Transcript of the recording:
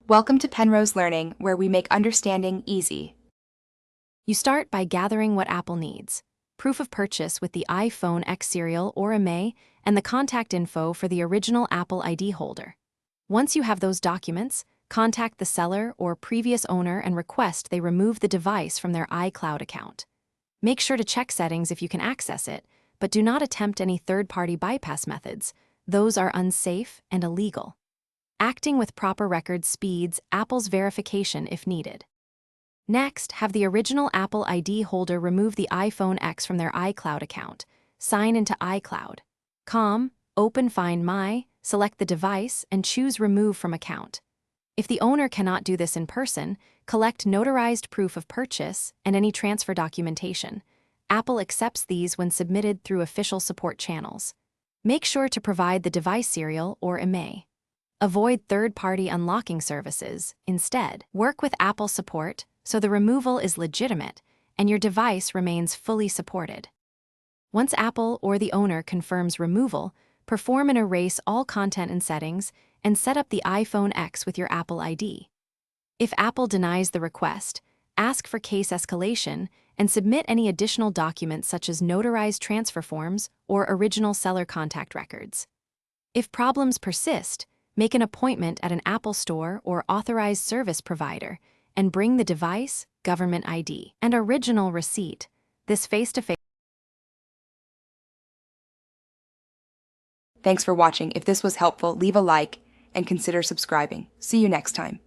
Welcome to Penrose Learning, where we make understanding easy. You start by gathering what Apple needs: proof of purchase with the iPhone X serial or EMA, and the contact info for the original Apple ID holder. Once you have those documents, contact the seller or previous owner and request they remove the device from their iCloud account. Make sure to check settings if you can access it, but do not attempt any third-party bypass methods. Those are unsafe and illegal. Acting with proper records speeds Apple's verification if needed. Next, have the original Apple ID holder remove the iPhone X from their iCloud account. Sign into iCloud. Open Find My, select the device, and choose Remove from Account. If the owner cannot do this in person, collect notarized proof of purchase and any transfer documentation. Apple accepts these when submitted through official support channels. Make sure to provide the device serial or EMA. Avoid third-party unlocking services. Instead, work with Apple support so the removal is legitimate and your device remains fully supported. Once Apple or the owner confirms removal, perform and erase all content and settings and set up the iPhone X with your Apple ID. If Apple denies the request, ask for case escalation and submit any additional documents such as notarized transfer forms or original seller contact records. If problems persist, make an appointment at an Apple store or authorized service provider and bring the device, government ID, and original receipt. This face-to-face. Thanks for watching. If this was helpful, leave a like and consider subscribing. See you next time.